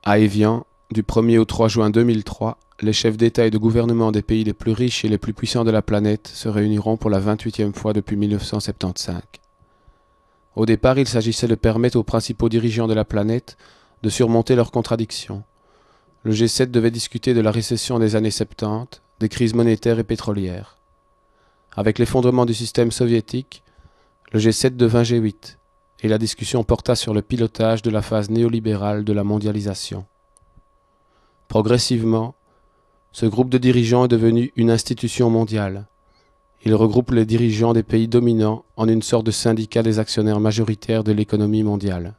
À Évian, du 1er au 3 juin 2003, les chefs d'État et de gouvernement des pays les plus riches et les plus puissants de la planète se réuniront pour la 28e fois depuis 1975. Au départ, il s'agissait de permettre aux principaux dirigeants de la planète de surmonter leurs contradictions. Le G7 devait discuter de la récession des années 70, des crises monétaires et pétrolières. Avec l'effondrement du système soviétique, le G7 devint G8, et la discussion porta sur le pilotage de la phase néolibérale de la mondialisation. Progressivement, ce groupe de dirigeants est devenu une institution mondiale. Il regroupe les dirigeants des pays dominants en une sorte de syndicat des actionnaires majoritaires de l'économie mondiale.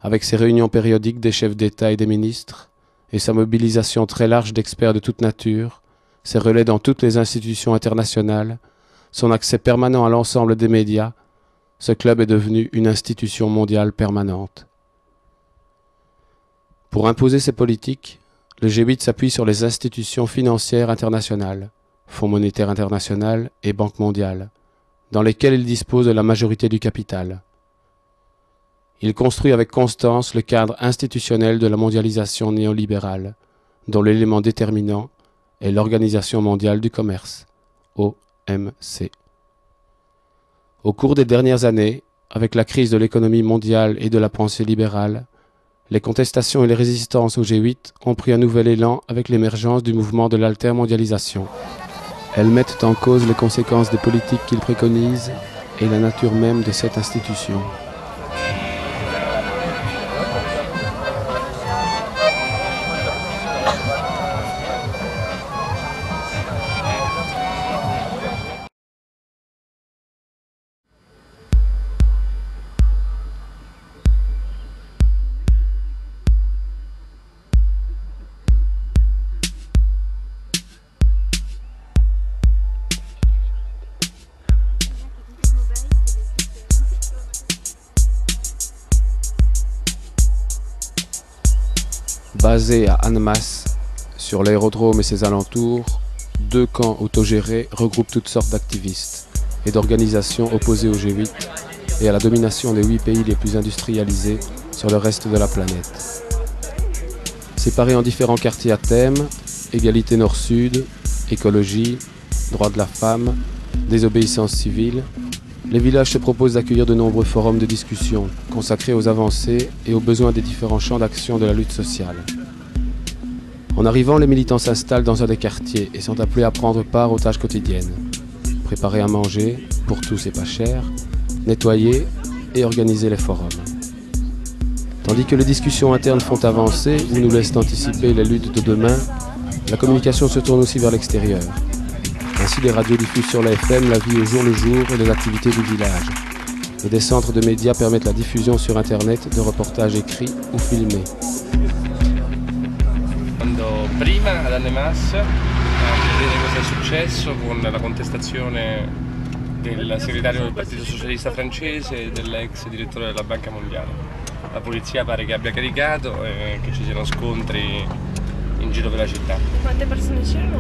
Avec ses réunions périodiques des chefs d'État et des ministres, et sa mobilisation très large d'experts de toute nature, ses relais dans toutes les institutions internationales, son accès permanent à l'ensemble des médias, ce club est devenu une institution mondiale permanente. Pour imposer ses politiques, le G8 s'appuie sur les institutions financières internationales, Fonds monétaire international et Banque mondiale, dans lesquelles il dispose de la majorité du capital. Il construit avec constance le cadre institutionnel de la mondialisation néolibérale, dont l'élément déterminant est l'Organisation mondiale du commerce, OMC. Au cours des dernières années, avec la crise de l'économie mondiale et de la pensée libérale, les contestations et les résistances au G8 ont pris un nouvel élan avec l'émergence du mouvement de l'altermondialisation. Elles mettent en cause les conséquences des politiques qu'il préconise et la nature même de cette institution. Basé à Annemasse, sur l'aérodrome et ses alentours, deux camps autogérés regroupent toutes sortes d'activistes et d'organisations opposées au G8 et à la domination des 8 pays les plus industrialisés sur le reste de la planète. Séparés en différents quartiers à thème, égalité nord-sud, écologie, droits de la femme, désobéissance civile, les villages se proposent d'accueillir de nombreux forums de discussion consacrés aux avancées et aux besoins des différents champs d'action de la lutte sociale. En arrivant, les militants s'installent dans un des quartiers et sont appelés à prendre part aux tâches quotidiennes. Préparer à manger, pour tous et pas cher, nettoyer et organiser les forums. Tandis que les discussions internes font avancer ou nous laissent anticiper les luttes de demain, la communication se tourne aussi vers l'extérieur. Ainsi, les radios diffusent sur la FM la vie au jour le jour et les activités du village. Et des centres de médias permettent la diffusion sur Internet de reportages écrits ou filmés. Prima ad Annemasse a vedere cosa è successo con la contestazione del segretario del Partito Socialista francese e dell'ex direttore della Banca Mondiale. La polizia pare che abbia caricato e che ci siano scontri in giro per la città. Quante persone c'erano?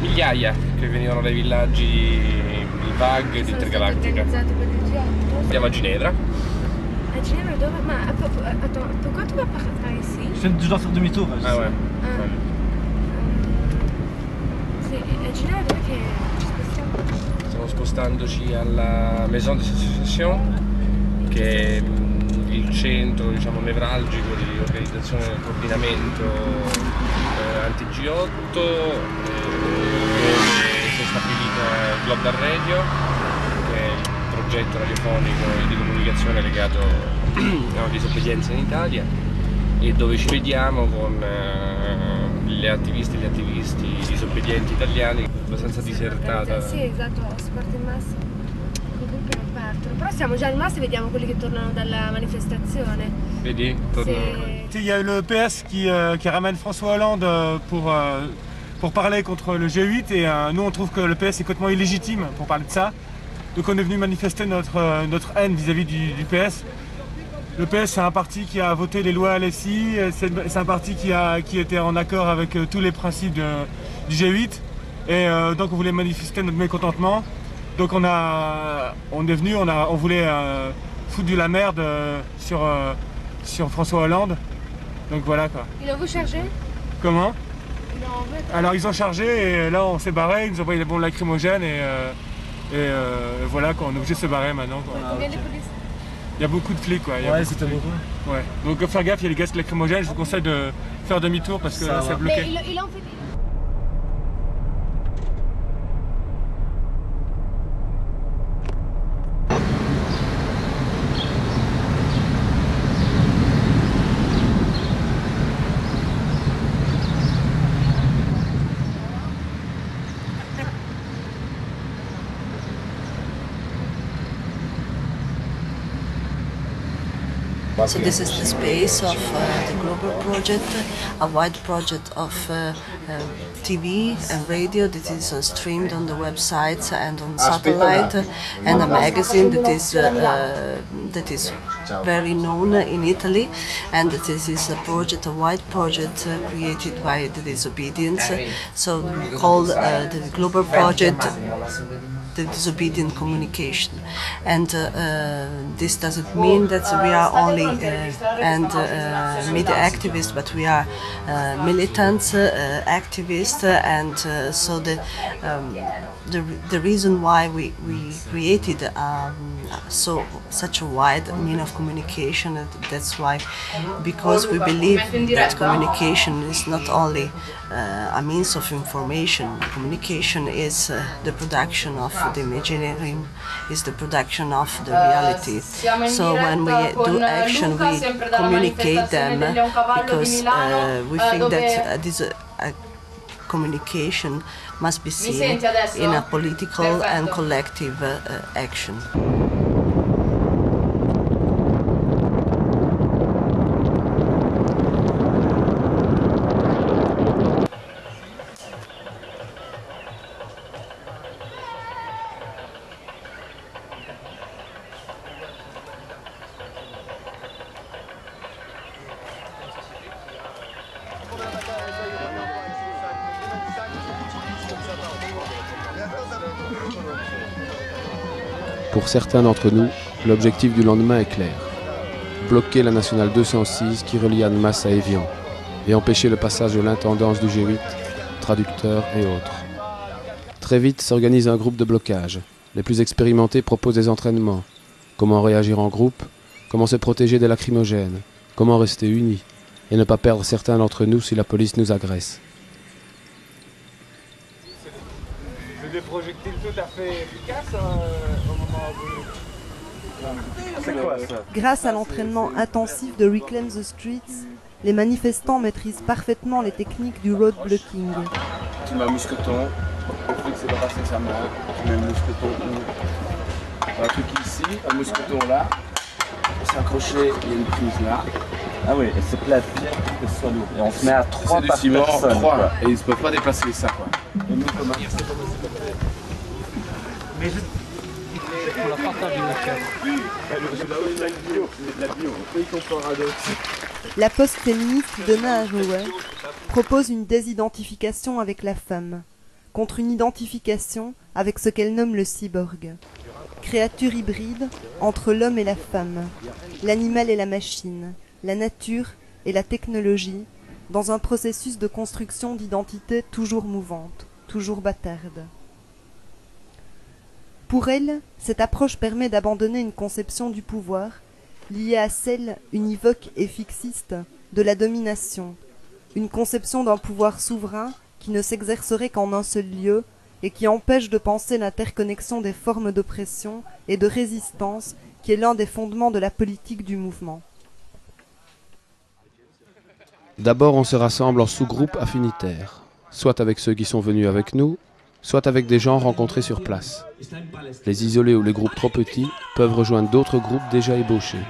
Migliaia che venivano dai villaggi di VAG e di Intergalactica. Andiamo a Ginevra. À Ginevra dove? Ma attends, pourquoi tu vas par ici? Je dois faire demi-tour. Ah ouais. A Ginevra dove che ci spostiamo? Stiamo spostandoci alla Maison de Association, che è il centro, diciamo, nevralgico di organizzazione del coordinamento anti-G8, dove si è stabilito Global Radio, che è il progetto radiofonico e di comunicazione legato alla disobbedienza in Italia, e dove ci vediamo con le attiviste e gli attivisti disobbedienti italiani, abbastanza disertata. Sì, esatto, sport in massa. Comunque non partono. Però siamo già rimasti e vediamo quelli che tornano dalla manifestazione. Vedi? Tornano. Il y a le PS qui ramène François Hollande pour parler contre le G8 et nous on trouve que le PS est complètement illégitime pour parler de ça. Donc on est venu manifester notre haine vis-à-vis du PS. Le PS c'est un parti qui a voté les lois LSI, c'est un parti qui était en accord avec tous les principes du G8 et donc on voulait manifester notre mécontentement. Donc on est venu, on voulait foutre de la merde sur François Hollande Donc voilà quoi. Ils ont vous chargé? Comment? Non, en fait. Alors ils ont chargé et là on s'est barré, ils nous ont envoyé des bombes lacrymogènes et voilà quoi, on est obligé de se barrer maintenant quoi. Combien de police? Il y a beaucoup de flics quoi. Ouais, c'était beaucoup. Ouais. Donc faire gaffe, il y a les gaz lacrymogènes, je vous conseille de faire demi-tour parce que là c'est bloqué. Mais ils ont fait. So this is the space of the global project, a wide project of TV and radio that is streamed on the websites and on satellite, and a magazine that is very known in Italy, and this is a project, a wide project created by the Disobedience. So we call the global project the Disobedient Communication, and this doesn't mean that we are only media activists, but we are militants, activists, and so the reason why we created such a wide mean of communication, that's why, because we believe that communication is not only a means of information. Communication is the production of the imaginary, is the production of the reality. So when we do action, we communicate them because we think that this communication must be seen in a political and collective action. Pour certains d'entre nous, l'objectif du lendemain est clair. Bloquer la nationale 206 qui relie Annemasse à Évian et empêcher le passage de l'intendance du G8, traducteurs et autres. Très vite s'organise un groupe de blocage. Les plus expérimentés proposent des entraînements. Comment réagir en groupe, comment se protéger des lacrymogènes, comment rester unis et ne pas perdre certains d'entre nous si la police nous agresse. C'est des projectiles tout à fait efficaces au moment où... C'est quoi ça? Grâce à l'entraînement intensif de Reclaim the Streets, les manifestants maîtrisent parfaitement les techniques du road blocking. Tu mets un mousqueton, le truc c'est de passer sa main, tu mets un mousqueton où? Un truc ici, un mousqueton là, pour s'accrocher, il y a une prise là. Ah oui, et c'est plate, bien que ce soit lourd. Et on se met à 3 par ciment, personne. 3, et ils ne peuvent pas déplacer ça quoi. Et nous, comment? Mais on la partage La poste féministe Donna Haraway propose une désidentification avec la femme, contre une identification avec ce qu'elle nomme le cyborg. Créature hybride entre l'homme et la femme, l'animal et la machine, la nature et la technologie, dans un processus de construction d'identité toujours mouvante, toujours bâtarde. Pour elle, cette approche permet d'abandonner une conception du pouvoir, liée à celle, univoque et fixiste, de la domination, une conception d'un pouvoir souverain qui ne s'exercerait qu'en un seul lieu et qui empêche de penser l'interconnexion des formes d'oppression et de résistance qui est l'un des fondements de la politique du mouvement. D'abord, on se rassemble en sous-groupes affinitaires, soit avec ceux qui sont venus avec nous, soit avec des gens rencontrés sur place. Les isolés ou les groupes trop petits peuvent rejoindre d'autres groupes déjà ébauchés.